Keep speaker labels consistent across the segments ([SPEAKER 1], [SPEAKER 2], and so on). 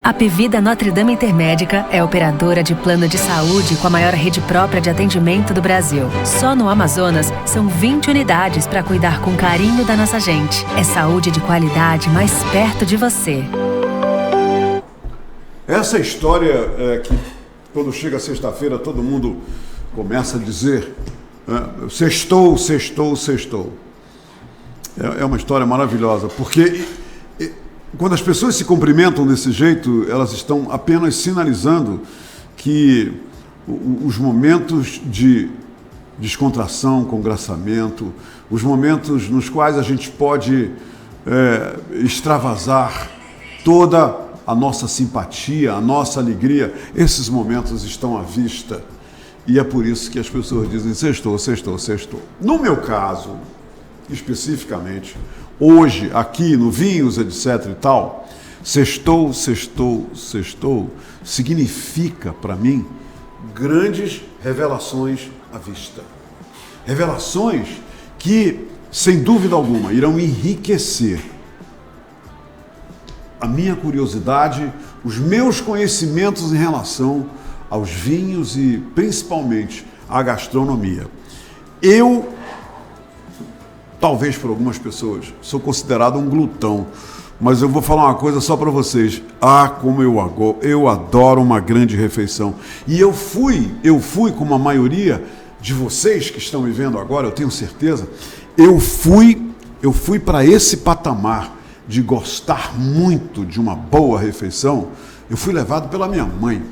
[SPEAKER 1] A Pevida Notre Dame Intermédica é operadora de plano de saúde com a maior rede própria de atendimento do Brasil. Só no Amazonas, são 20 unidades para cuidar com carinho da nossa gente. É saúde de qualidade mais perto de você.
[SPEAKER 2] Essa história que quando chega sexta-feira todo mundo começa a dizer sextou, sextou, sextou. É uma história maravilhosa, porque quando as pessoas se cumprimentam desse jeito, elas estão apenas sinalizando que os momentos de descontração, congraçamento, os momentos nos quais a gente pode extravasar toda a nossa simpatia, a nossa alegria, esses momentos estão à vista. E é por isso que as pessoas dizem sextou, sextou, sextou. No meu caso, especificamente, hoje, aqui no Vinhos, etc e tal, sextou, sextou, sextou, significa para mim grandes revelações à vista. Revelações que, sem dúvida alguma, irão enriquecer a minha curiosidade, os meus conhecimentos em relação aos vinhos e, principalmente, à gastronomia. Eu, talvez por algumas pessoas, sou considerado um glutão, mas eu vou falar uma coisa só para vocês. Como eu adoro uma grande refeição. E eu fui, como a maioria de vocês que estão me vendo agora, eu tenho certeza, eu fui para esse patamar de gostar muito de uma boa refeição. Eu fui levado pela minha mãe.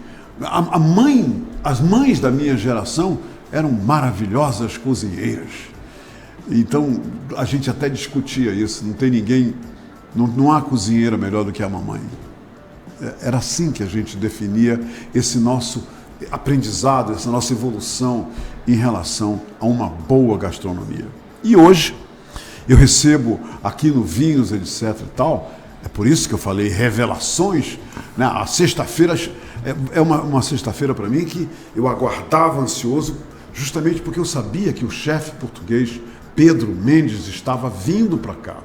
[SPEAKER 2] As mães da minha geração eram maravilhosas cozinheiras. Então, a gente até discutia isso, não tem ninguém, não há cozinheira melhor do que a mamãe. Era assim que a gente definia esse nosso aprendizado, essa nossa evolução em relação a uma boa gastronomia. E hoje, eu recebo aqui no Vinhos, etc e tal, é por isso que eu falei revelações, né? A sexta-feira é uma sexta-feira para mim que eu aguardava ansioso, justamente porque eu sabia que o chefe português Pedro Mendes estava vindo para cá.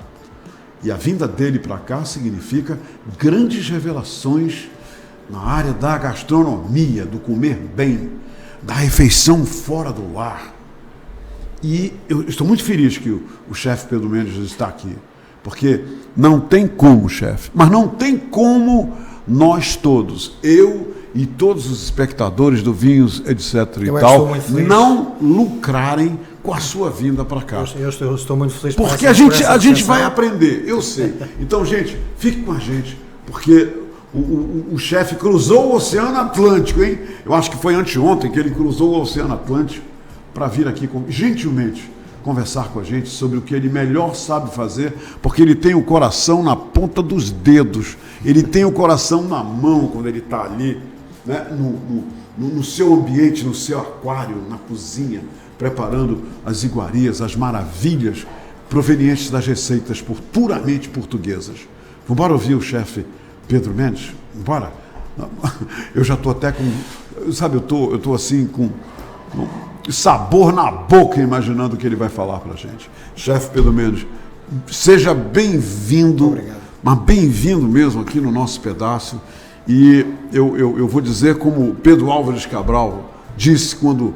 [SPEAKER 2] E a vinda dele para cá significa grandes revelações na área da gastronomia, do comer bem, da refeição fora do lar. E eu estou muito feliz que o chefe Pedro Mendes está aqui, porque não tem como, chefe, mas não tem como nós todos, eu e todos os espectadores do Vinhos, etc e tal, não lucrarem com a sua vinda para cá.
[SPEAKER 3] Eu estou muito feliz.
[SPEAKER 2] Porque a gente vai aprender, eu sei. Então, gente, fique com a gente, porque o chefe cruzou o Oceano Atlântico, hein? Eu acho que foi anteontem que ele cruzou o Oceano Atlântico para vir aqui, gentilmente, conversar com a gente sobre o que ele melhor sabe fazer, porque ele tem o coração na ponta dos dedos, ele tem o coração na mão quando ele está ali, né? No seu ambiente, no seu aquário, na cozinha, preparando as iguarias, as maravilhas provenientes das receitas puramente portuguesas. Vamos ouvir o chefe Pedro Mendes? Bora? Eu já estou até com... Sabe, eu estou assim com sabor na boca imaginando o que ele vai falar para a gente. Chefe Pedro Mendes, seja bem-vindo.
[SPEAKER 3] Obrigado.
[SPEAKER 2] Mas bem-vindo mesmo aqui no nosso pedaço. E eu vou dizer como Pedro Álvares Cabral disse quando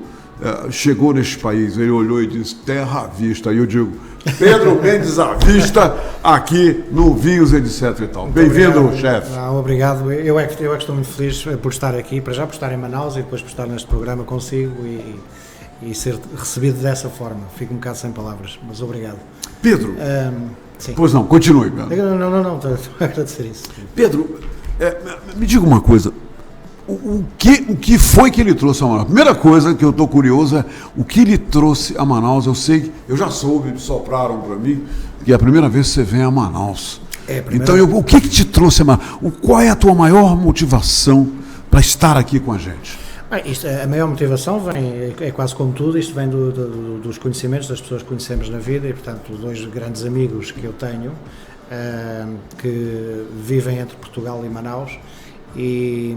[SPEAKER 2] chegou neste país, ele olhou e disse, terra à vista. Aí eu digo, Pedro Mendes à vista, aqui no Vinhos, etc e tal. Bem-vindo, chefe.
[SPEAKER 3] Obrigado. Eu é que estou muito feliz por estar aqui, para já por estar em Manaus e depois por estar neste programa consigo e ser recebido dessa forma. Fico um bocado sem palavras, mas obrigado.
[SPEAKER 2] Pedro,
[SPEAKER 3] sim.
[SPEAKER 2] Pois não, continue, Pedro.
[SPEAKER 3] Não, estou a agradecer isso.
[SPEAKER 2] Pedro, me diga uma coisa, o que foi que ele trouxe a Manaus? A primeira coisa que eu estou curioso é o que ele trouxe a Manaus. Eu já soube, me sopraram para mim, que é a primeira vez que você vem a Manaus. Então, o que te trouxe a Manaus? Qual é a tua maior motivação para estar aqui com a gente?
[SPEAKER 3] A maior motivação é quase como tudo, isto vem dos conhecimentos das pessoas que conhecemos na vida e, portanto, dois grandes amigos que eu tenho, que vivem entre Portugal e Manaus, e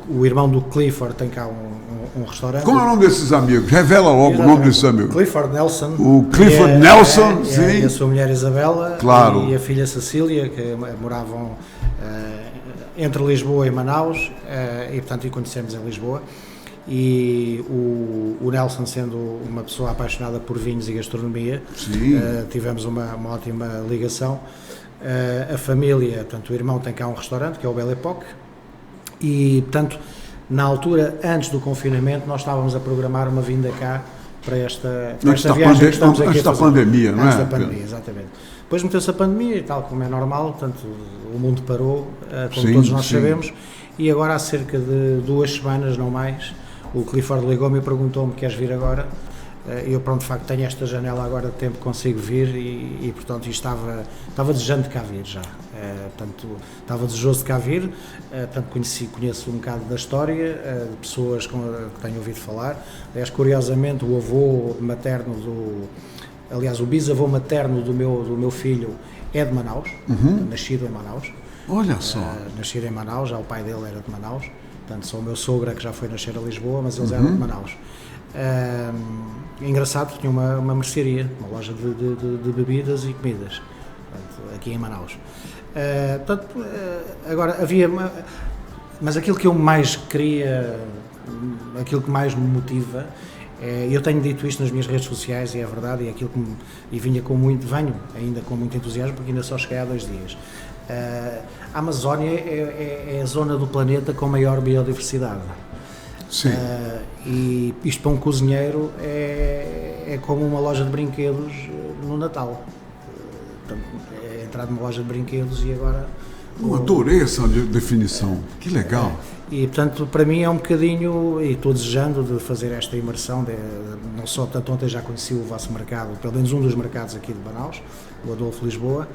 [SPEAKER 3] o irmão do Clifford tem cá um restaurante.
[SPEAKER 2] Como é o nome desses amigos? Revela logo o nome desses amigos.
[SPEAKER 3] Clifford Nelson.
[SPEAKER 2] O Clifford Nelson, sim.
[SPEAKER 3] E a sua mulher Isabela,
[SPEAKER 2] claro.
[SPEAKER 3] E a filha Cecília, que moravam entre Lisboa e Manaus, e portanto conhecemos em Lisboa. E o Nelson, sendo uma pessoa apaixonada por vinhos e gastronomia, tivemos uma ótima ligação. A família, portanto, o irmão tem cá um restaurante, que é o Belle Époque, e, portanto, na altura, antes do confinamento, nós estávamos a programar uma vinda cá para esta viagem que estamos aqui a fazer.
[SPEAKER 2] Antes da pandemia, não é?
[SPEAKER 3] Antes da pandemia, exatamente. Depois meteu-se a pandemia, e tal como é normal, portanto, o mundo parou, como todos nós sabemos, e agora há cerca de 2 semanas, não mais, o Clifford ligou-me e perguntou-me: queres vir agora? Eu, pronto, de facto, tenho esta janela agora de tempo, consigo vir e portanto, estava desejando de cá vir já. Portanto, estava desejoso de cá vir, portanto, conheço um bocado da história, de pessoas que tenho ouvido falar. Aliás, curiosamente, o avô materno o bisavô materno do meu filho é de Manaus, nascido em Manaus.
[SPEAKER 2] Olha só.
[SPEAKER 3] Nascido em Manaus, já o pai dele era de Manaus, portanto, só o meu sogro que já foi nascer a Lisboa, mas eles eram de Manaus. Engraçado, tinha uma mercearia, uma loja de bebidas e comidas, portanto, aqui em Manaus. Agora havia, mas aquilo que eu mais queria, aquilo que mais me motiva, eu tenho dito isto nas minhas redes sociais e é verdade, e é aquilo que venho ainda com muito entusiasmo, porque ainda só cheguei há 2 dias. A Amazónia é a zona do planeta com maior biodiversidade.
[SPEAKER 2] Sim.
[SPEAKER 3] E isto para um cozinheiro é como uma loja de brinquedos no Natal. Portanto, é entrar numa loja de brinquedos e agora...
[SPEAKER 2] Eu adorei essa definição, que legal.
[SPEAKER 3] E portanto, para mim é um bocadinho, e estou desejando de fazer esta imersão, não só, tanto ontem já conheci o vosso mercado, pelo menos um dos mercados aqui de Manaus, o Adolfo Lisboa.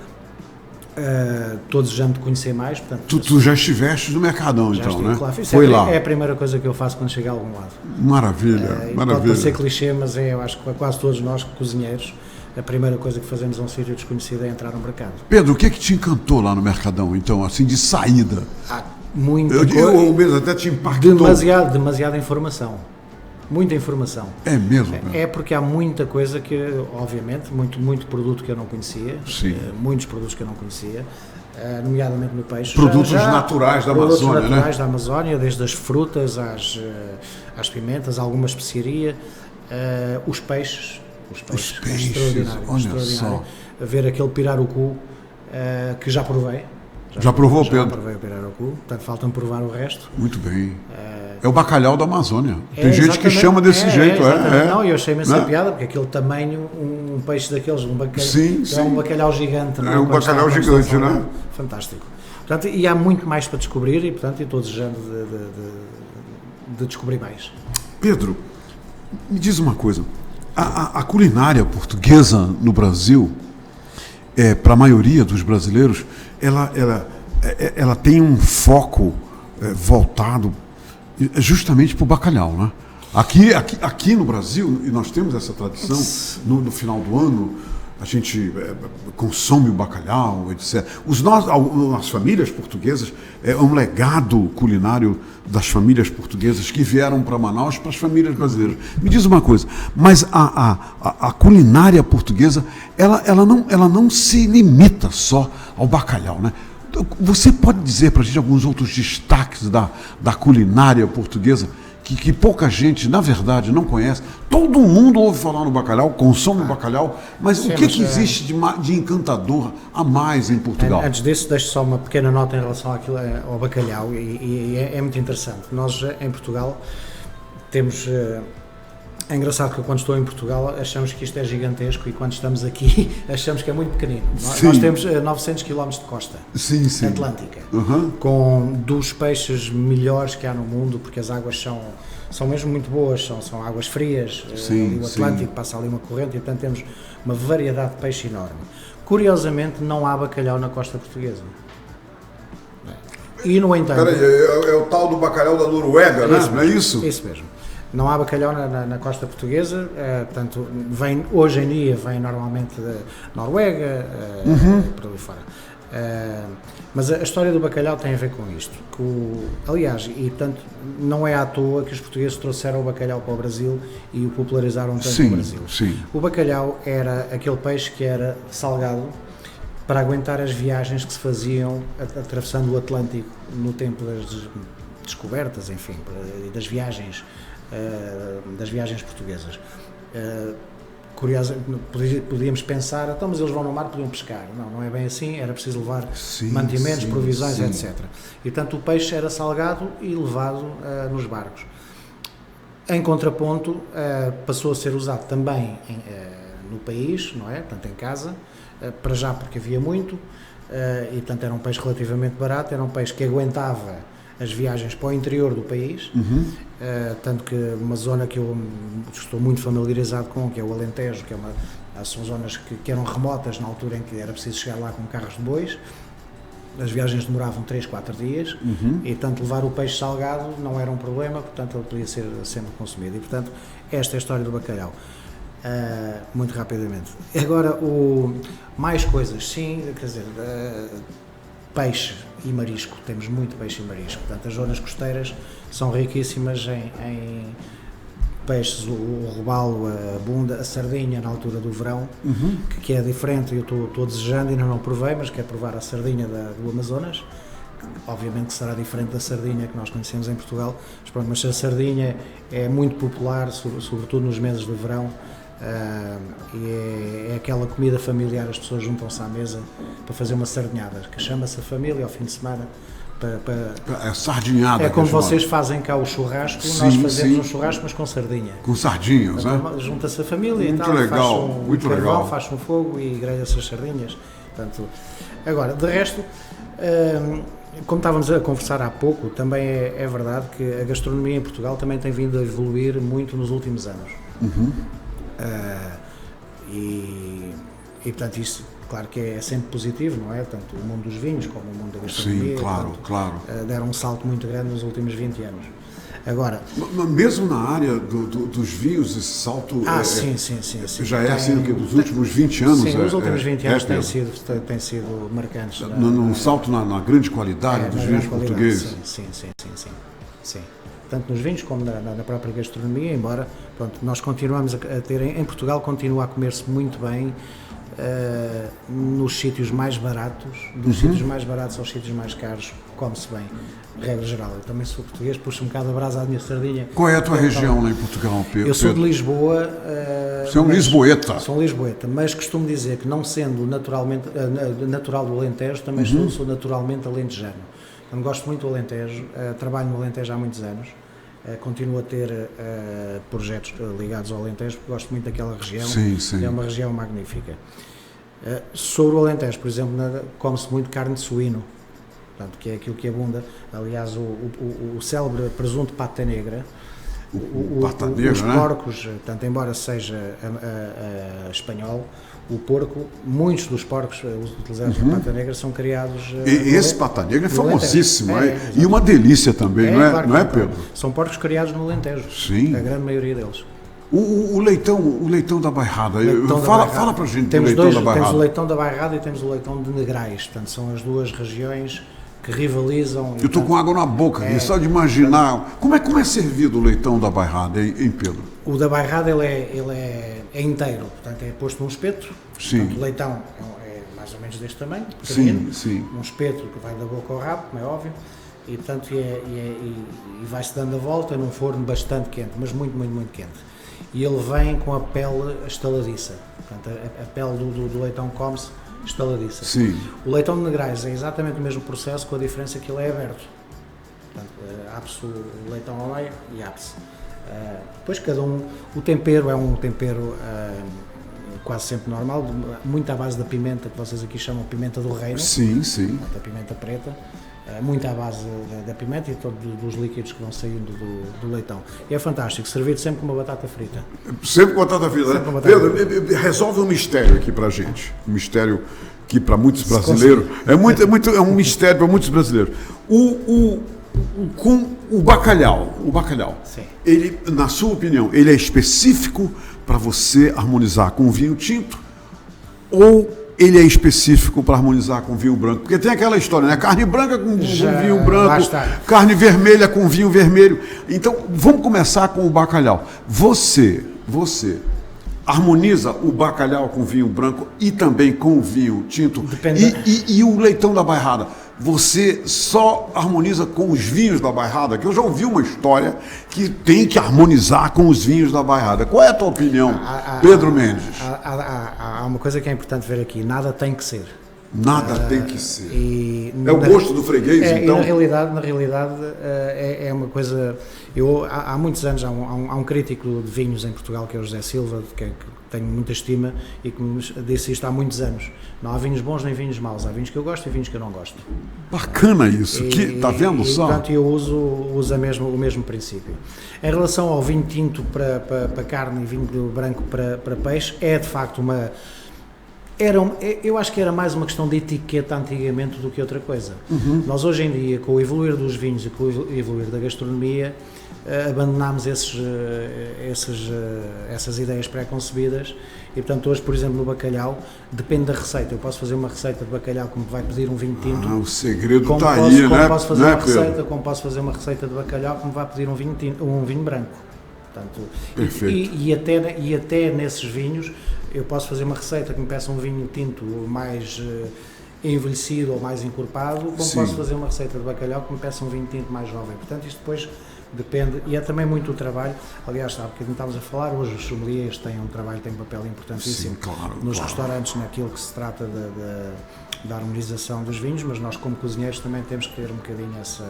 [SPEAKER 3] Estou desejando de conhecer mais. Portanto,
[SPEAKER 2] tu já estiveste no Mercadão,
[SPEAKER 3] já
[SPEAKER 2] então,
[SPEAKER 3] estive,
[SPEAKER 2] né?
[SPEAKER 3] Claro.
[SPEAKER 2] Foi lá.
[SPEAKER 3] É a primeira coisa que eu faço quando chego a algum lado.
[SPEAKER 2] Maravilha, maravilha.
[SPEAKER 3] Pode parecer clichê, mas eu acho que quase todos nós, cozinheiros, a primeira coisa que fazemos a um sítio desconhecido é entrar no mercado.
[SPEAKER 2] Pedro, o que é que te encantou lá no Mercadão, então, assim, de saída?
[SPEAKER 3] Muita coisa.
[SPEAKER 2] Eu mesmo até te impactou.
[SPEAKER 3] Demasiada informação. Muita informação.
[SPEAKER 2] É mesmo?
[SPEAKER 3] É porque há muita coisa que, obviamente, muito produto que eu não conhecia.
[SPEAKER 2] Sim.
[SPEAKER 3] Muitos produtos que eu não conhecia, nomeadamente no peixe.
[SPEAKER 2] Produtos naturais da Amazónia,
[SPEAKER 3] Produtos naturais,
[SPEAKER 2] né?
[SPEAKER 3] da Amazónia, desde as frutas às pimentas, alguma especiaria, os peixes. Os peixes, extraordinário.
[SPEAKER 2] Olha só.
[SPEAKER 3] A ver aquele pirarucu que já provei.
[SPEAKER 2] Já provou, Pedro?
[SPEAKER 3] Já provei o pirarucu, portanto falta-me provar o resto.
[SPEAKER 2] Muito bem. É o bacalhau da Amazônia.
[SPEAKER 3] É,
[SPEAKER 2] tem gente que chama desse jeito.
[SPEAKER 3] Não, eu achei imensa piada, porque aquele tamanho, um peixe daqueles, é um bacalhau gigante.
[SPEAKER 2] É um bacalhau gigante, não é?
[SPEAKER 3] Fantástico. Portanto, e há muito mais para descobrir e, portanto, estou desejando de descobrir mais.
[SPEAKER 2] Pedro, me diz uma coisa. A culinária portuguesa no Brasil, para a maioria dos brasileiros, ela tem um foco voltado justamente para o bacalhau, né? Aqui no Brasil, e nós temos essa tradição, no final do ano, a gente consome o bacalhau, etc. As famílias portuguesas, é um legado culinário das famílias portuguesas que vieram para Manaus, para as famílias brasileiras. Me diz uma coisa, mas a culinária portuguesa, ela não se limita só ao bacalhau, né? Você pode dizer para a gente alguns outros destaques da culinária portuguesa que pouca gente, na verdade, não conhece? Todo mundo ouve falar no bacalhau, consome o bacalhau, mas sim, o que existe de encantador a mais em Portugal?
[SPEAKER 3] Antes disso, deixo só uma pequena nota em relação ao bacalhau, e é muito interessante. Nós, em Portugal, temos... É engraçado que quando estou em Portugal achamos que isto é gigantesco e quando estamos aqui achamos que é muito pequenino. Nós temos 900 km de costa atlântica, com dos peixes melhores que há no mundo, porque as águas são mesmo muito boas, são águas frias, o Atlântico passa ali uma corrente e portanto temos uma variedade de peixe enorme. Curiosamente não há bacalhau na costa portuguesa. E no entanto...
[SPEAKER 2] Peraí, é o tal do bacalhau da Noruega, né? Não é isso?
[SPEAKER 3] Isso mesmo. Não há bacalhau na costa portuguesa, portanto, hoje em dia vem normalmente da Noruega, por ali fora. Mas a história do bacalhau tem a ver com isto. Aliás, e portanto, não é à toa que os portugueses trouxeram o bacalhau para o Brasil e o popularizaram tanto no Brasil.
[SPEAKER 2] Sim.
[SPEAKER 3] O bacalhau era aquele peixe que era salgado para aguentar as viagens que se faziam atravessando o Atlântico no tempo das descobertas, enfim, das viagens portuguesas. Curioso, podíamos pensar, então, mas eles vão no mar, podiam pescar. Não é bem assim, era preciso levar mantimentos, provisões, etc. E, portanto, o peixe era salgado e levado nos barcos. Em contraponto, passou a ser usado também no país, não é? Portanto, em casa, para já porque havia muito, e, portanto, era um peixe relativamente barato, era um peixe que aguentava as viagens para o interior do país, tanto que uma zona que eu estou muito familiarizado com, que é o Alentejo, são zonas que eram remotas na altura em que era preciso chegar lá com carros de bois, as viagens demoravam 3, 4 dias, e portanto levar o peixe salgado não era um problema, portanto ele podia ser sempre consumido, e portanto esta é a história do bacalhau. Muito rapidamente. Agora, mais coisas, sim, quer dizer, peixe e marisco, temos muito peixe e marisco, portanto as zonas costeiras são riquíssimas em peixes, o robalo, a bunda, a sardinha na altura do verão, que é diferente, eu estou desejando, ainda não provei, mas quero provar a sardinha do Amazonas, obviamente que será diferente da sardinha que nós conhecemos em Portugal, mas a sardinha é muito popular, sobretudo nos meses do verão, e é aquela comida familiar, as pessoas juntam-se à mesa para fazer uma sardinhada, que chama-se a família ao fim de semana.
[SPEAKER 2] É sardinhada.
[SPEAKER 3] É como vocês fazem cá o churrasco, nós fazemos um churrasco, mas com sardinha.
[SPEAKER 2] Com sardinhas,
[SPEAKER 3] então, junta-se a família
[SPEAKER 2] muito
[SPEAKER 3] e tal,
[SPEAKER 2] legal, muito legal.
[SPEAKER 3] Faz um fogo e grelha-se as sardinhas. Portanto, agora, de resto, como estávamos a conversar há pouco, também é verdade que a gastronomia em Portugal também tem vindo a evoluir muito nos últimos anos. E portanto isso, claro que é sempre positivo, não é? Tanto o mundo dos vinhos como o mundo da gastronomia.
[SPEAKER 2] Sim, claro.
[SPEAKER 3] Deram um salto muito grande nos últimos 20 anos. Agora,
[SPEAKER 2] mesmo na área dos vinhos, esse salto
[SPEAKER 3] sim.
[SPEAKER 2] Já é assim dos últimos 20 anos?
[SPEAKER 3] Sim, os últimos 20 anos têm sido marcantes.
[SPEAKER 2] Um salto na grande qualidade dos vinhos portugueses?
[SPEAKER 3] Sim. Tanto nos vinhos como na própria gastronomia, embora nós continuamos a ter, em Portugal continua a comer-se muito bem nos sítios mais baratos, dos sítios mais baratos aos sítios mais caros, come-se bem, regra geral. Eu também sou português, puxo um bocado a brasa à minha sardinha.
[SPEAKER 2] Qual é a tua região lá em Portugal, Pedro?
[SPEAKER 3] Eu sou de Lisboa.
[SPEAKER 2] Você é um lisboeta?
[SPEAKER 3] Sou um lisboeta, mas costumo dizer que não sendo natural do Alentejo, também sou naturalmente alentejano. Eu gosto muito do Alentejo, trabalho no Alentejo há muitos anos, continuo a ter projetos ligados ao Alentejo, porque gosto muito daquela região, é uma região magnífica. Sobre o Alentejo, por exemplo, come-se muito carne de suíno, portanto, que é aquilo que abunda, aliás, o célebre presunto pata negra, os porcos, tanto embora seja espanhol, o porco, muitos dos porcos utilizados na pata negra são criados...
[SPEAKER 2] Esse pata negra é famosíssimo, e uma delícia também, não é, Pedro?
[SPEAKER 3] São porcos criados no Alentejo, a grande maioria deles.
[SPEAKER 2] O leitão da Bairrada, fala para a gente do leitão da Bairrada.
[SPEAKER 3] Temos o leitão da Bairrada e temos o leitão de Negrais, portanto são as duas regiões que rivalizam.
[SPEAKER 2] Eu estou com água na boca, só de imaginar. Como é servido o leitão da Bairrada, hein, Pedro?
[SPEAKER 3] O da Bairrada ele é inteiro, portanto é posto num espeto. Portanto, o leitão é mais ou menos deste tamanho, pequenino, um espeto que vai da boca ao rabo, como é óbvio, e portanto vai-se dando a volta num forno bastante quente, mas muito, muito, muito quente. E ele vem com a pele estaladiça, portanto a pele do leitão come-se estaladiça.
[SPEAKER 2] Sim.
[SPEAKER 3] O leitão de Negrais é exatamente o mesmo processo, com a diferença que ele é aberto. Portanto, abre-se o leitão ao meio e abre-se. Depois cada o tempero é um tempero quase sempre normal, muito à base da pimenta, que vocês aqui chamam pimenta do reino.
[SPEAKER 2] Sim.
[SPEAKER 3] A pimenta preta. Muito à base da pimenta e todos dos líquidos que vão saindo do leitão. E é fantástico, servido sempre com uma batata frita.
[SPEAKER 2] Sempre com batata frita. Pedro, resolve um mistério aqui para a gente. Um mistério que para muitos brasileiros... É um mistério para muitos brasileiros. Com o bacalhau,
[SPEAKER 3] sim.
[SPEAKER 2] Ele, na sua opinião, ele é específico para você harmonizar com o vinho tinto? Ou ele é específico para harmonizar com vinho branco? Porque tem aquela história, né? Carne branca com vinho branco, carne vermelha com vinho vermelho. Então, vamos começar com o bacalhau. Você harmoniza o bacalhau com vinho branco e também com o vinho tinto? E o leitão da bairrada? Você só harmoniza com os vinhos da bairrada? Que eu já ouvi uma história que tem que harmonizar com os vinhos da bairrada. Qual é a tua opinião, Pedro Mendes?
[SPEAKER 3] Há uma coisa que é importante ver aqui. Nada tem que ser.
[SPEAKER 2] Nada tem que ser. É o gosto do freguês, então?
[SPEAKER 3] Na realidade é uma coisa... Há muitos anos há um crítico de vinhos em Portugal, que é o José Silva, que tenho muita estima, e que me disse isto há muitos anos. Não há vinhos bons nem vinhos maus, há vinhos que eu gosto e vinhos que eu não gosto.
[SPEAKER 2] Bacana isso, está vendo só?
[SPEAKER 3] Portanto, eu uso o mesmo princípio. Em relação ao vinho tinto para carne e vinho branco para peixe, é de facto uma... eu acho que era mais uma questão de etiqueta antigamente do que outra coisa. Nós hoje em dia, com o evoluir dos vinhos e com o evoluir da gastronomia, abandonámos essas ideias pré-concebidas e, portanto, hoje, por exemplo, no bacalhau, depende da receita. Eu posso fazer uma receita de bacalhau como vai pedir um vinho tinto.
[SPEAKER 2] O segredo está aí, né?
[SPEAKER 3] Como posso fazer uma receita de bacalhau como vai pedir um vinho tinto, um vinho branco. Portanto,
[SPEAKER 2] perfeito.
[SPEAKER 3] E até nesses vinhos eu posso fazer uma receita que me peça um vinho tinto mais envelhecido ou mais encorpado, como posso fazer uma receita de bacalhau que me peça um vinho tinto mais jovem. Portanto, isto depois depende, e é também muito o trabalho. Aliás, sabe, porque estávamos a falar, hoje os sommeliers têm um papel importantíssimo nos restaurantes, naquilo que se trata da harmonização dos vinhos, mas nós como cozinheiros também temos que ter um bocadinho essa...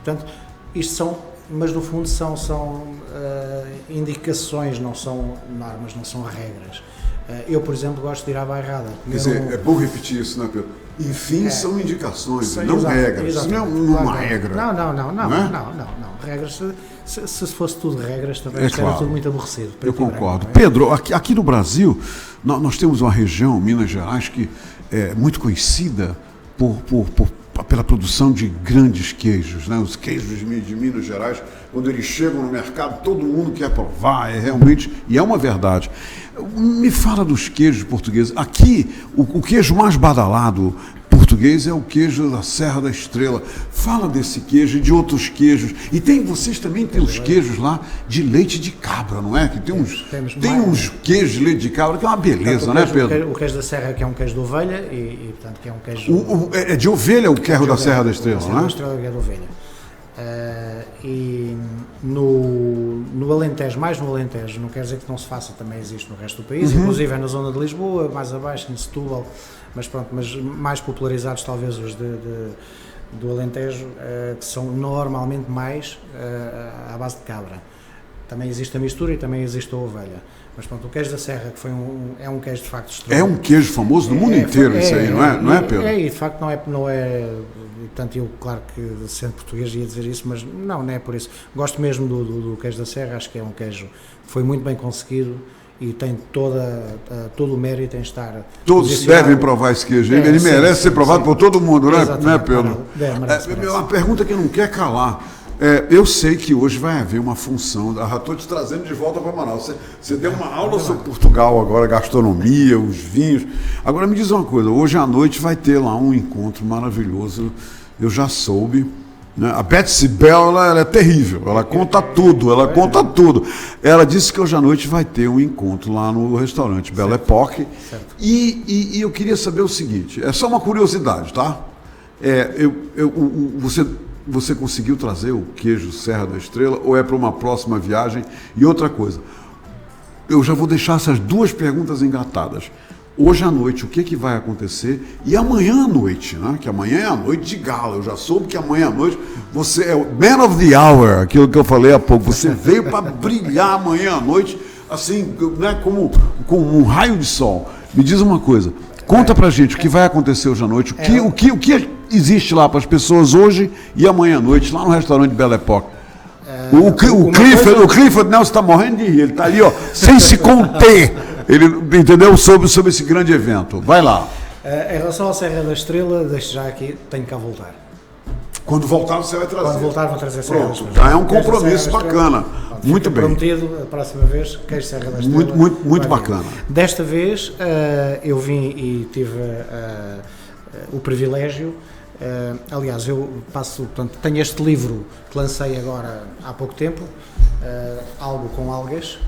[SPEAKER 3] Portanto, isto são, mas no fundo são indicações, não são normas, não são regras. Eu, por exemplo, gosto de ir à bairrada.
[SPEAKER 2] Quer dizer, é bom repetir isso, né, Pedro? Enfim, são indicações, não regras. Isso não é uma regra.
[SPEAKER 3] Não. Regras, se fosse tudo regras, também era tudo muito aborrecido.
[SPEAKER 2] Eu concordo. Pedro, aqui no Brasil, nós temos uma região, Minas Gerais, que é muito conhecida pela produção de grandes queijos, né? Os queijos de Minas Gerais, quando eles chegam no mercado, todo mundo quer provar, e é uma verdade. Me fala dos queijos portugueses. Aqui, o queijo mais badalado português é o queijo da Serra da Estrela. Fala desse queijo e de outros queijos. E vocês também têm os queijos lá de leite de cabra, não é? Que tem uns queijos de leite de cabra que é uma beleza, né, Pedro?
[SPEAKER 3] O queijo da Serra, que é um queijo de ovelha, e portanto, que é um queijo...
[SPEAKER 2] É de ovelha o queijo da Serra da Estrela, não é?
[SPEAKER 3] Da Estrela é de ovelha. E no Alentejo, mais no Alentejo, não quer dizer que não se faça, também existe no resto do país, inclusive é na zona de Lisboa, mais abaixo, em Setúbal, mas mais popularizados talvez os do Alentejo, que são normalmente mais à base de cabra. Também existe a mistura e também existe a ovelha. Mas pronto, o queijo da Serra, que é um queijo de facto estranho.
[SPEAKER 2] É um queijo famoso no mundo inteiro, isso aí, não é, Pedro?
[SPEAKER 3] E de facto não é. Portanto, eu, claro que sendo português ia dizer isso, mas não é por isso. Gosto mesmo do queijo da Serra, acho que é um queijo que foi muito bem conseguido e tem todo o mérito em estar...
[SPEAKER 2] Todos devem provar esse queijo, ele merece ser provado por todo mundo, não é, Pedro?
[SPEAKER 3] Merece.
[SPEAKER 2] Uma pergunta que não quer calar. Eu sei que hoje vai haver uma função, já estou te trazendo de volta para Manaus. Você deu uma aula sobre Portugal agora, gastronomia, os vinhos. Agora me diz uma coisa, hoje à noite vai ter lá um encontro maravilhoso, eu já soube, né? A Betsy Bell, ela é terrível, ela conta tudo. Ela disse que hoje à noite vai ter um encontro lá no restaurante Belle Époque. E eu queria saber o seguinte, é só uma curiosidade, tá? Você conseguiu trazer o queijo Serra da Estrela ou é para uma próxima viagem? E outra coisa, eu já vou deixar essas duas perguntas engatadas. Hoje à noite, o que vai acontecer? E amanhã à noite, né? Que amanhã é a noite de gala. Eu já soube que amanhã à noite você é o man of the hour, aquilo que eu falei há pouco. Você veio para brilhar amanhã à noite, assim, né? Como um raio de sol. Me diz uma coisa, conta pra gente o que vai acontecer hoje à noite, o que existe lá para as pessoas hoje e amanhã à noite, lá no restaurante Belle Époque. O Clifford Nelson está morrendo de rir, ele está ali, ó, sem se conter, ele entendeu sobre esse grande evento. Vai lá.
[SPEAKER 3] Em relação à Serra da Estrela, deixo já aqui, tenho que voltar.
[SPEAKER 2] Quando voltar você vai trazer.
[SPEAKER 3] Quando voltar vou trazer Serra da Estrela.
[SPEAKER 2] Já é um compromisso bacana.
[SPEAKER 3] Pronto,
[SPEAKER 2] muito bem.
[SPEAKER 3] Prometido, a próxima vez, queijo Serra da Estrela.
[SPEAKER 2] Muito bacana.
[SPEAKER 3] Desta vez eu vim e tive o privilégio, aliás, eu portanto, tenho este livro que lancei agora há pouco tempo, Algo com Algas.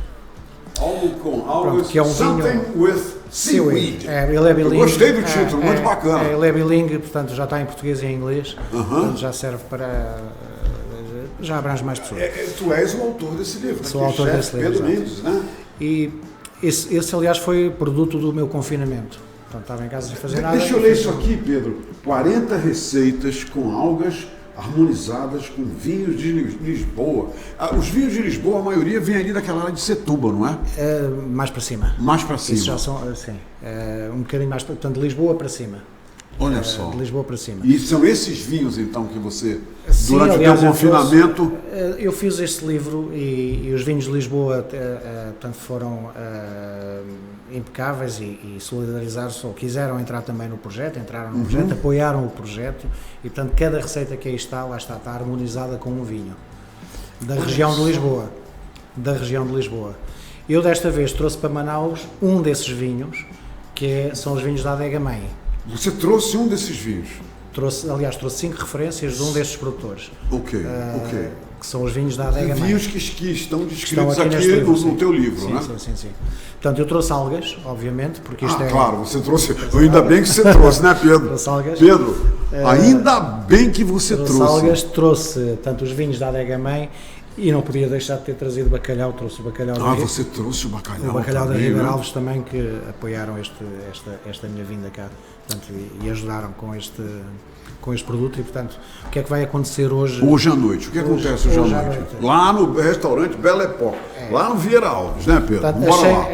[SPEAKER 2] Algo com algas,
[SPEAKER 3] pronto, que é um
[SPEAKER 2] something
[SPEAKER 3] vinho
[SPEAKER 2] with seaweed.
[SPEAKER 3] Ele é bilingue.
[SPEAKER 2] Eu gostei do título, muito bacana.
[SPEAKER 3] Ele é bilingue, portanto já está em português e em inglês, portanto já serve para... já abrange mais pessoas.
[SPEAKER 2] Tu és o autor desse livro.
[SPEAKER 3] Sou o autor desse livro,
[SPEAKER 2] Pedro Mendes, né?
[SPEAKER 3] E esse, aliás, foi produto do meu confinamento. Portanto, estava em casa sem fazer nada.
[SPEAKER 2] Deixa eu ler isso aqui, Pedro. 40 receitas com algas harmonizadas com vinhos de Lisboa. Os vinhos de Lisboa, a maioria vem ali daquela área de Setúbal, não é?
[SPEAKER 3] Mais para cima.
[SPEAKER 2] Mais para cima.
[SPEAKER 3] Isso já são, sim, um bocadinho mais, portanto, de Lisboa para cima.
[SPEAKER 2] Olha só.
[SPEAKER 3] De Lisboa para cima.
[SPEAKER 2] E são esses vinhos, então, que você,
[SPEAKER 3] sim,
[SPEAKER 2] durante
[SPEAKER 3] aliás,
[SPEAKER 2] o teu confinamento...
[SPEAKER 3] Eu fiz este livro e os vinhos de Lisboa, portanto, foram impecáveis e solidarizaram-se, ou quiseram entrar também no projeto, entraram no projeto, apoiaram o projeto e, portanto, cada receita que aí está, lá está harmonizada com um vinho da região de Lisboa. Da região de Lisboa. Eu, desta vez, trouxe para Manaus um desses vinhos, são os vinhos da Adega Mãe.
[SPEAKER 2] Você trouxe um desses vinhos?
[SPEAKER 3] Aliás, trouxe 5 referências de um destes produtores.
[SPEAKER 2] Ok.
[SPEAKER 3] Que são os vinhos da Adega Mãe.
[SPEAKER 2] Vinhos que estão descritos aqui
[SPEAKER 3] livro,
[SPEAKER 2] no teu livro,
[SPEAKER 3] sim,
[SPEAKER 2] né?
[SPEAKER 3] Sim. Portanto, eu trouxe algas, obviamente, porque isto
[SPEAKER 2] claro, você trouxe. Ainda bem que você trouxe, né, Pedro?
[SPEAKER 3] Trouxe algas.
[SPEAKER 2] Pedro, ainda bem que você trouxe.
[SPEAKER 3] Algas, trouxe tanto os vinhos da Adega Mãe e não podia deixar de ter trazido bacalhau, trouxe o bacalhau
[SPEAKER 2] você trouxe o bacalhau.
[SPEAKER 3] O bacalhau
[SPEAKER 2] também,
[SPEAKER 3] da Ribeira
[SPEAKER 2] né?
[SPEAKER 3] Alves também, que apoiaram esta minha vinda cá, portanto, e ajudaram com este produto. E, portanto, o que é que vai acontecer hoje?
[SPEAKER 2] Hoje à noite. O que acontece hoje à noite? Lá no restaurante Belle Époque, lá no Vieira Alves, né, Pedro?
[SPEAKER 3] Portanto,
[SPEAKER 2] bora lá.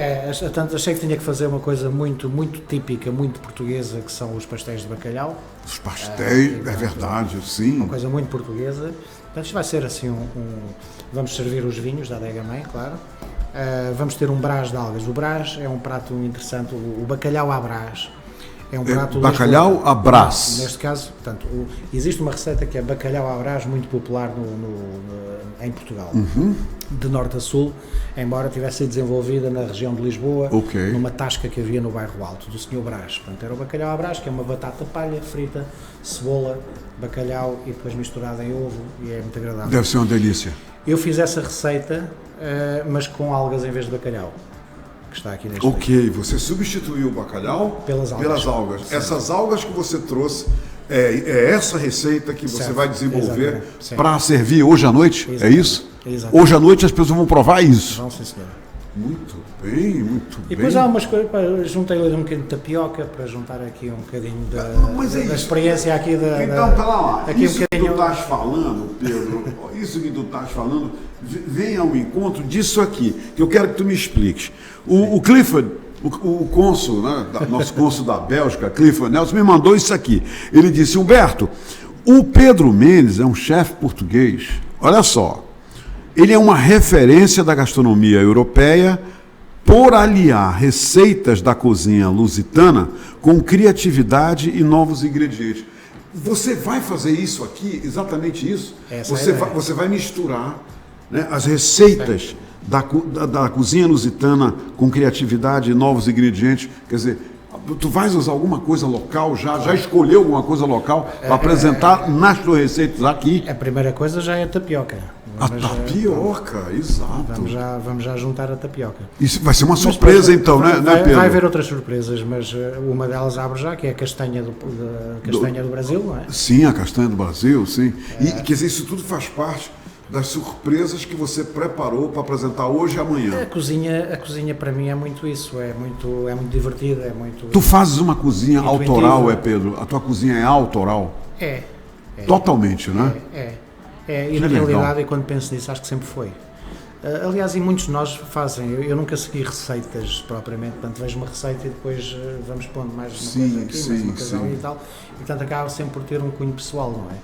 [SPEAKER 3] Achei que tinha que fazer uma coisa muito, muito típica, muito portuguesa, que são os pastéis de bacalhau.
[SPEAKER 2] Os pastéis, é verdade, sim.
[SPEAKER 3] Uma coisa muito portuguesa. Portanto, isto vai ser assim vamos servir os vinhos da Adega Mãe, claro. Vamos ter um brás de algas. O brás é um prato interessante, o bacalhau à brás. É um prato
[SPEAKER 2] bacalhau à brás.
[SPEAKER 3] Neste caso, portanto, existe uma receita que é bacalhau à brás, muito popular em Portugal, de norte a sul, embora tivesse sido desenvolvida na região de Lisboa, numa tasca que havia no bairro Alto, do Sr. Brás. Portanto, era o bacalhau à brás, que é uma batata palha frita, cebola, bacalhau e depois misturada em ovo, e é muito agradável.
[SPEAKER 2] Deve ser uma delícia.
[SPEAKER 3] Eu fiz essa receita, mas com algas em vez de bacalhau. Que está aqui neste livro.
[SPEAKER 2] Você substituiu o bacalhau
[SPEAKER 3] pelas algas.
[SPEAKER 2] Essas algas que você trouxe, é essa receita que você vai desenvolver para servir hoje à noite? Exatamente. É isso?
[SPEAKER 3] Exatamente.
[SPEAKER 2] Hoje à noite as pessoas vão provar isso?
[SPEAKER 3] Vão, sim, senhora.
[SPEAKER 2] Muito bem, muito bem.
[SPEAKER 3] E depois há umas coisas, juntei um bocadinho de tapioca para juntar aqui um bocadinho da experiência aqui da...
[SPEAKER 2] Então, tá lá.
[SPEAKER 3] Aqui
[SPEAKER 2] isso que tu estás falando, Pedro, isso que tu estás falando, vem ao encontro disso aqui, que eu quero que tu me expliques. O Clifford, o cônsul, né, nosso cônsul da Bélgica, Clifford Nelson, me mandou isso aqui. Ele disse: Humberto, o Pedro Mendes é um chefe português, olha só, ele é uma referência da gastronomia europeia por aliar receitas da cozinha lusitana com criatividade e novos ingredientes. Você vai fazer isso aqui, exatamente isso? Você vai misturar, né, as receitas da cozinha lusitana com criatividade e novos ingredientes. Quer dizer, tu vais usar alguma coisa local, já escolheu alguma coisa local para apresentar nas tuas receitas aqui?
[SPEAKER 3] A primeira coisa já é a tapioca.
[SPEAKER 2] Tapioca, exato.
[SPEAKER 3] Vamos já juntar a tapioca.
[SPEAKER 2] Isso vai ser uma surpresa, então, né, Pedro?
[SPEAKER 3] Vai haver outras surpresas, mas uma delas abre já, que é a castanha do Brasil, não é?
[SPEAKER 2] Sim, a castanha do Brasil, sim. E, quer dizer, isso tudo faz parte das surpresas que você preparou para apresentar hoje e amanhã.
[SPEAKER 3] A cozinha para mim é muito isso, é muito divertida, é muito...
[SPEAKER 2] Tu fazes uma cozinha autoral, Pedro? A tua cozinha é autoral?
[SPEAKER 3] É.
[SPEAKER 2] Totalmente, né?
[SPEAKER 3] E na realidade, quando penso nisso, acho que sempre foi. Aliás, e muitos de nós fazem, eu nunca segui receitas propriamente, portanto vejo uma receita e depois vamos pondo mais uma coisa aqui, mais uma coisa ali e tal, e portanto acaba sempre por ter um cunho pessoal, não é?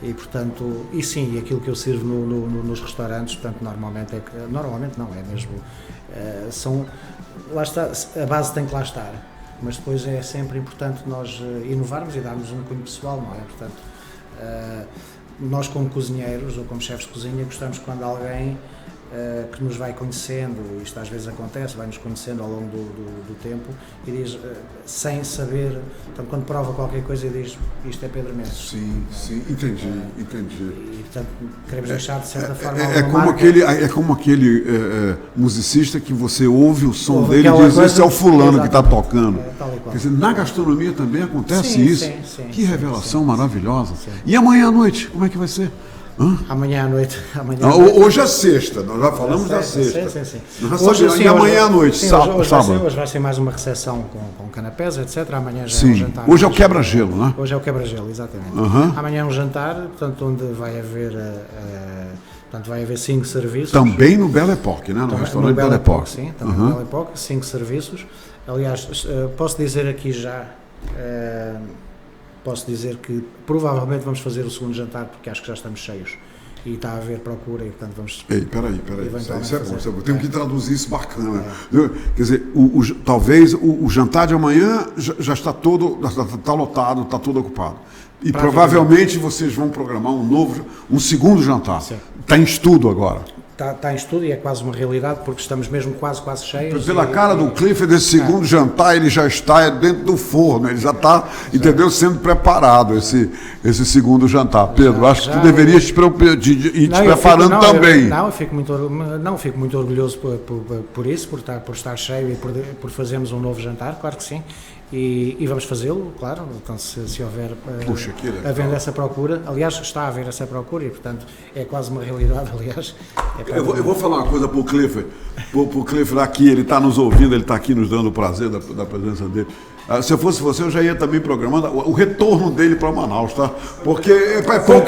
[SPEAKER 3] E portanto, e aquilo que eu sirvo nos restaurantes, portanto normalmente não, é mesmo, lá está, a base tem que lá estar, mas depois é sempre importante nós inovarmos e darmos um cunho pessoal, não é? Portanto, nós como cozinheiros ou como chefes de cozinha gostamos quando alguém que nos vai conhecendo, isto às vezes acontece, vai-nos conhecendo ao longo do tempo e diz, sem saber, então quando prova qualquer coisa e diz, isto é Pedro Mendes.
[SPEAKER 2] Sim, entendi.
[SPEAKER 3] E portanto queremos deixar de certa forma
[SPEAKER 2] é como aquele musicista que você ouve o som dele e diz, esse é o fulano que está tocando. Quer dizer, na gastronomia também acontece isso.
[SPEAKER 3] Sim,
[SPEAKER 2] que revelação maravilhosa. Sim. E amanhã à noite, como é que vai ser?
[SPEAKER 3] Amanhã à noite.
[SPEAKER 2] Hoje é sexta, nós já falamos da sexta.
[SPEAKER 3] Sim.
[SPEAKER 2] E amanhã à noite, sábado.
[SPEAKER 3] Hoje vai ser mais uma recepção com canapés, etc. Amanhã já é um jantar.
[SPEAKER 2] Hoje é o quebra-gelo, né?
[SPEAKER 3] Hoje é o quebra-gelo, exatamente. Amanhã é um jantar, portanto, onde vai haver 5 serviços.
[SPEAKER 2] Também no Belle Époque, né? No restaurante Belle Époque.
[SPEAKER 3] Sim, também no Belle Époque, 5 serviços. Aliás, posso dizer aqui já... Posso dizer que provavelmente vamos fazer o segundo jantar porque acho que já estamos cheios e está a haver procura e portanto vamos...
[SPEAKER 2] Peraí, isso é bom, temos que traduzir isso bacana. Quer dizer, talvez o jantar de amanhã já está todo, está lotado, está todo ocupado. E provavelmente vocês vão programar um segundo jantar. Está em estudo agora.
[SPEAKER 3] Está em estudo e é quase uma realidade porque estamos mesmo quase cheios.
[SPEAKER 2] Pela cara do Clifford, esse segundo jantar, ele já está dentro do forno, ele já está, entendeu, sendo preparado esse segundo jantar. Pedro, acho que tu deverias ir te preparando também.
[SPEAKER 3] Eu fico muito orgulhoso por isso, por estar cheio e por fazermos um novo jantar, claro que sim. E vamos fazê-lo, claro, então se houver havendo essa procura, aliás está a haver essa procura e portanto é quase uma realidade, aliás.
[SPEAKER 2] Eu vou falar uma coisa para o Clifford, aqui, ele está nos ouvindo, ele está aqui nos dando o prazer da presença dele. Se eu fosse você, eu já ia também programando o retorno dele para Manaus, tá? Porque é pouco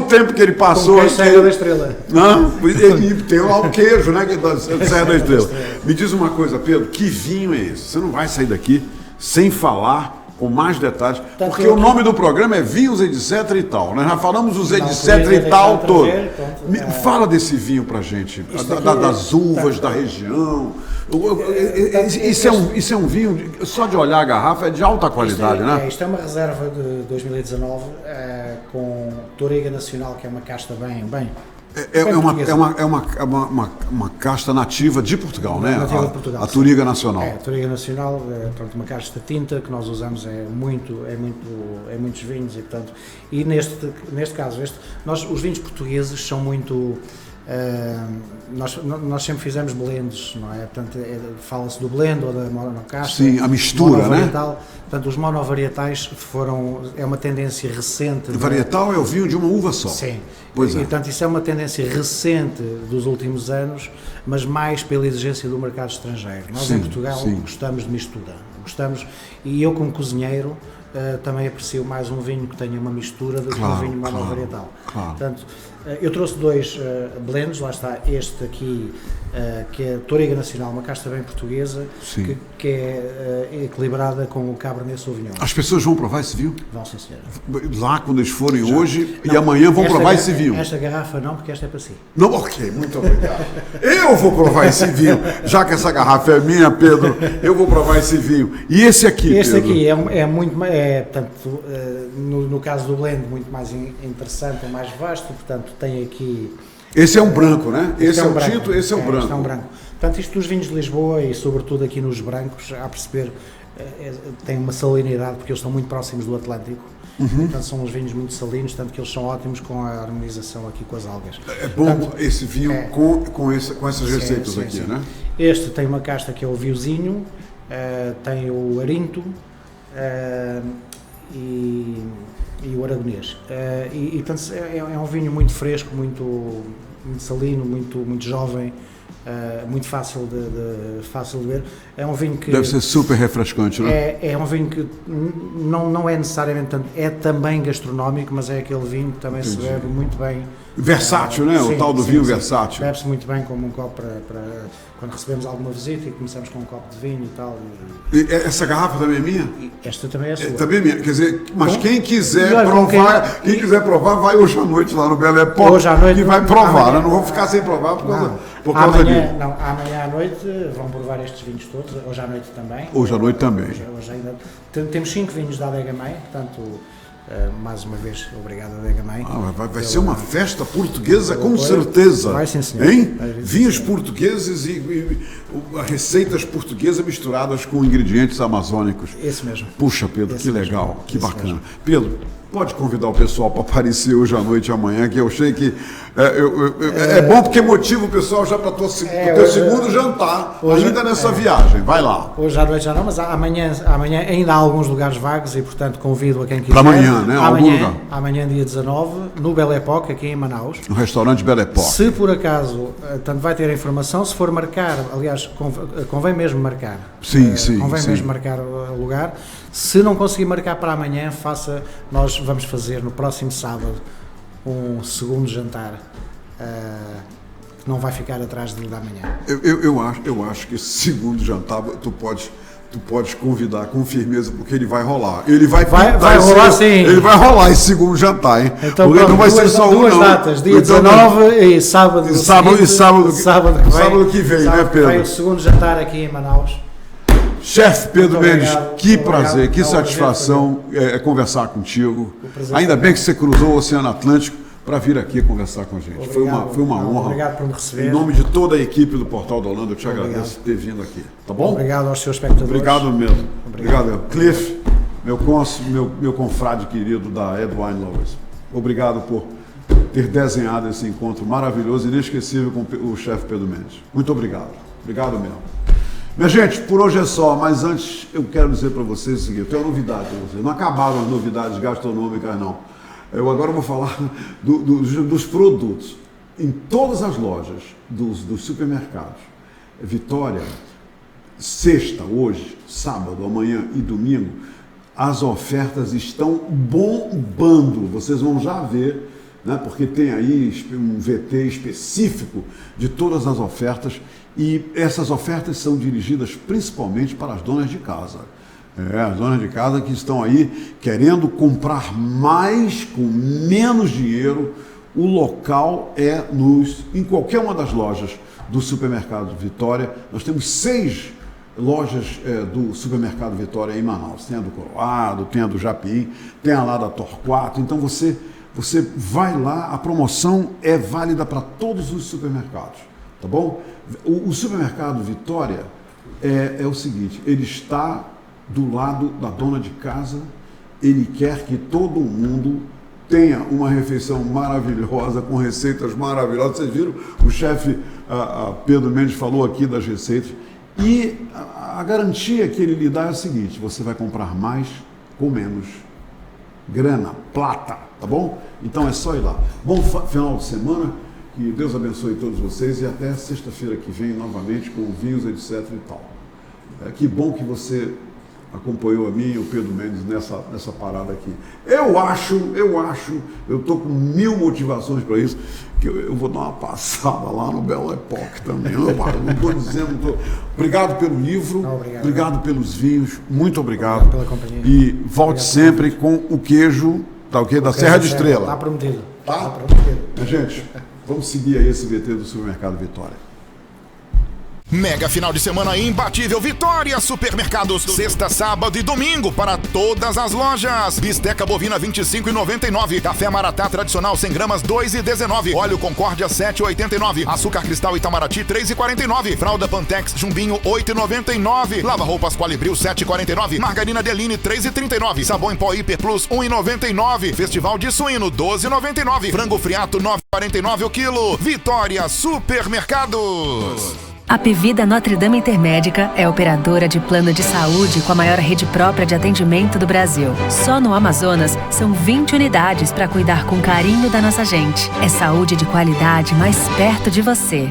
[SPEAKER 2] tempo que ele passou aqui.
[SPEAKER 3] Serra da Estrela.
[SPEAKER 2] Não, ele tem lá o queijo, né? Que da Serra da Estrela. Me diz uma coisa, Pedro, que vinho é esse? Você não vai sair daqui sem falar com mais detalhes, porque o nome do programa é Vinhos, etc e tal. Nós já falamos os etc e tal todo. Fala desse vinho pra gente, das uvas, da região. Isso é um vinho, só de olhar a garrafa, é de alta qualidade, né?
[SPEAKER 3] Isto é uma reserva de 2019 com Touriga Nacional, que é uma casta bem uma casta nativa de Portugal, né?
[SPEAKER 2] Nativa de Portugal, a Touriga Nacional.
[SPEAKER 3] A Touriga Nacional, uma casta tinta que nós usamos muitos vinhos e neste caso, os vinhos portugueses são muito... nós sempre fizemos blends, não é? Portanto, fala-se do blend ou da monocasta.
[SPEAKER 2] Sim, a mistura, né?
[SPEAKER 3] Portanto, os monovarietais é uma tendência recente.
[SPEAKER 2] O varietal é o vinho de uma uva só.
[SPEAKER 3] Sim.
[SPEAKER 2] Pois é.
[SPEAKER 3] E, portanto, isso é uma tendência recente dos últimos anos, mas mais pela exigência do mercado estrangeiro. Nós em Portugal gostamos de mistura. E eu como cozinheiro também aprecio mais um vinho que tenha uma mistura do que um vinho monovarietal. Portanto, eu trouxe 2 blends, lá está este aqui, que é Touriga Nacional, uma casta bem portuguesa, que é equilibrada com o Cabernet Sauvignon.
[SPEAKER 2] As pessoas vão provar esse vinho?
[SPEAKER 3] Vão, sim, senhora.
[SPEAKER 2] Lá, quando eles forem hoje e amanhã vão provar esse vinho?
[SPEAKER 3] Esta garrafa não, porque esta é para si.
[SPEAKER 2] Não, ok, muito obrigado. Eu vou provar esse vinho, já que essa garrafa é minha, Pedro, eu vou provar esse vinho. E esse aqui,
[SPEAKER 3] Este
[SPEAKER 2] Pedro?
[SPEAKER 3] Aqui é muito, portanto, no caso do blend, muito mais interessante, mais vasto, portanto, tem aqui...
[SPEAKER 2] Esse é um branco, né? Esse é um
[SPEAKER 3] branco,
[SPEAKER 2] tinto, esse é um branco.
[SPEAKER 3] Este é um branco. Portanto, isto dos vinhos de Lisboa e sobretudo aqui nos brancos, a perceber, tem uma salinidade porque eles estão muito próximos do Atlântico. Portanto, são uns vinhos muito salinos, tanto que eles são ótimos com a harmonização aqui com as algas.
[SPEAKER 2] É bom portanto, esse vinho com essas receitas aqui, né?
[SPEAKER 3] Este tem uma casta que é o Viozinho, tem o Arinto e o Aragonês. Portanto, é um vinho muito fresco, muito salino, muito jovem, muito fácil de ver. É um vinho que...
[SPEAKER 2] Deve ser super refrescante, não é?
[SPEAKER 3] É um vinho que não é necessariamente tanto... É também gastronómico, mas é aquele vinho que também se bebe muito bem.
[SPEAKER 2] Versátil, né? O tal do vinho versátil.
[SPEAKER 3] Bebe-se muito bem como um copo para quando recebemos alguma visita e começamos com um copo de vinho e tal.
[SPEAKER 2] E essa garrafa também é minha?
[SPEAKER 3] Esta também é sua.
[SPEAKER 2] Também é minha. Quer dizer, mas quem quiser provar, vai hoje à noite lá no Belle Époque.
[SPEAKER 3] Hoje à noite.
[SPEAKER 2] E vai provar, né? Não vou ficar sem provar por causa disso.
[SPEAKER 3] Amanhã à noite vão provar estes vinhos todos. Hoje à noite também.
[SPEAKER 2] Hoje à noite também.
[SPEAKER 3] Hoje ainda temos 5 vinhos da Adega Mãe, portanto... mais uma vez, obrigado a Adega Mãe.
[SPEAKER 2] Vai ser uma festa portuguesa, com certeza.
[SPEAKER 3] Vai, sim, senhor.
[SPEAKER 2] Hein? Vinhos portugueses e receitas portuguesas misturadas com ingredientes amazônicos.
[SPEAKER 3] Esse mesmo.
[SPEAKER 2] Puxa, Pedro,
[SPEAKER 3] Esse
[SPEAKER 2] que
[SPEAKER 3] mesmo.
[SPEAKER 2] legal, que
[SPEAKER 3] Esse
[SPEAKER 2] bacana.
[SPEAKER 3] mesmo.
[SPEAKER 2] Pedro, pode convidar o pessoal para aparecer hoje à noite e amanhã, que eu sei que é bom porque motiva o pessoal já para o teu segundo jantar, ainda nessa viagem. Vai lá.
[SPEAKER 3] Hoje à noite já não, mas amanhã ainda há alguns lugares vagos e, portanto, convido a quem quiser.
[SPEAKER 2] Para amanhã, né? Algum lugar.
[SPEAKER 3] Amanhã, dia 19, no Belle Époque, aqui em Manaus.
[SPEAKER 2] No restaurante Belle Époque.
[SPEAKER 3] Se por acaso, tanto vai ter a informação, se for marcar, aliás, convém mesmo marcar.
[SPEAKER 2] Sim.
[SPEAKER 3] Convém mesmo marcar o lugar. Se não conseguir marcar para amanhã, nós vamos fazer no próximo sábado um segundo jantar que não vai ficar atrás da manhã.
[SPEAKER 2] Eu acho que esse segundo jantar tu podes convidar com firmeza, porque ele vai rolar. Ele vai
[SPEAKER 3] rolar, sim.
[SPEAKER 2] Ele vai rolar esse segundo jantar, hein?
[SPEAKER 3] Então,
[SPEAKER 2] porque não vai ser só
[SPEAKER 3] duas datas, dia 19 e sábado
[SPEAKER 2] que vem, né, Pedro?
[SPEAKER 3] Vai o segundo jantar aqui em Manaus.
[SPEAKER 2] Chefe Pedro Mendes, que
[SPEAKER 3] obrigado,
[SPEAKER 2] prazer, que satisfação conversar contigo. Ainda bem que você cruzou o Oceano Atlântico para vir aqui conversar com a gente.
[SPEAKER 3] Obrigado,
[SPEAKER 2] foi uma honra.
[SPEAKER 3] Obrigado por me receber.
[SPEAKER 2] Em nome de toda a equipe do Portal da Holanda, eu te agradeço por ter vindo aqui. Tá bom?
[SPEAKER 3] Obrigado aos seus espectadores.
[SPEAKER 2] Obrigado mesmo. Obrigado. Cliff, meu confrade querido da Edwine Lovers. Obrigado por ter desenhado esse encontro maravilhoso e inesquecível com o chefe Pedro Mendes. Muito obrigado. Obrigado mesmo. Minha gente, por hoje é só, mas antes eu quero dizer para vocês o seguinte, eu tenho uma novidade para vocês. Não acabaram as novidades gastronômicas, não. Eu agora vou falar dos produtos. Em todas as lojas dos supermercados, Vitória, sexta, hoje, sábado, amanhã e domingo, as ofertas estão bombando. Vocês vão já ver, né, porque tem aí um VT específico de todas as ofertas, e essas ofertas são dirigidas principalmente para as donas de casa. As donas de casa que estão aí querendo comprar mais com menos dinheiro. O local é em qualquer uma das lojas do supermercado Vitória. Nós temos 6 lojas do supermercado Vitória em Manaus. Tem a do Coroado, tem a do Japim, tem a lá da Torquato. Então você vai lá, a promoção é válida para todos os supermercados, tá bom? O supermercado Vitória é o seguinte, ele está do lado da dona de casa, ele quer que todo mundo tenha uma refeição maravilhosa, com receitas maravilhosas. Vocês viram, o chefe Pedro Mendes falou aqui das receitas, e a garantia que ele lhe dá é a seguinte, você vai comprar mais com menos grana, plata, tá bom? Então é só ir lá. Bom final de semana, que Deus abençoe todos vocês e até sexta-feira que vem novamente com vinhos, etc e tal. Que bom que você acompanhou a mim e o Pedro Mendes nessa parada aqui. Eu estou com 1000 motivações para isso, que eu vou dar uma passada lá no Belle Époque também. Não estou dizendo. Obrigado pelo livro, obrigado pelos vinhos, muito obrigado.
[SPEAKER 3] Pela companhia.
[SPEAKER 2] E volte sempre com o queijo, tá ok? Da Serra de Estrela.
[SPEAKER 3] Está prometido.
[SPEAKER 2] Tá?
[SPEAKER 3] Está prometido.
[SPEAKER 2] Gente, vamos seguir aí esse VT do Supermercado Vitória.
[SPEAKER 4] Mega final de semana imbatível Vitória Supermercados. Sexta, sábado e domingo para todas as lojas. Bisteca bovina 25,99. Café Maratá tradicional 100 gramas 2,19. Óleo Concórdia 7,89. Açúcar Cristal Itamaraty 3,49. Fralda Pantex Jumbinho 8,99. Lava roupas Qualibril 7,49. Margarina Deline 3,39. Sabão em pó Hiper Plus 1,99. Festival de suíno 12,99. Frango friato 9,49 o quilo. Vitória Supermercados.
[SPEAKER 1] A Pevida Notre Dame Intermédica é operadora de plano de saúde com a maior rede própria de atendimento do Brasil. Só no Amazonas, são 20 unidades para cuidar com carinho da nossa gente. É saúde de qualidade mais perto de você.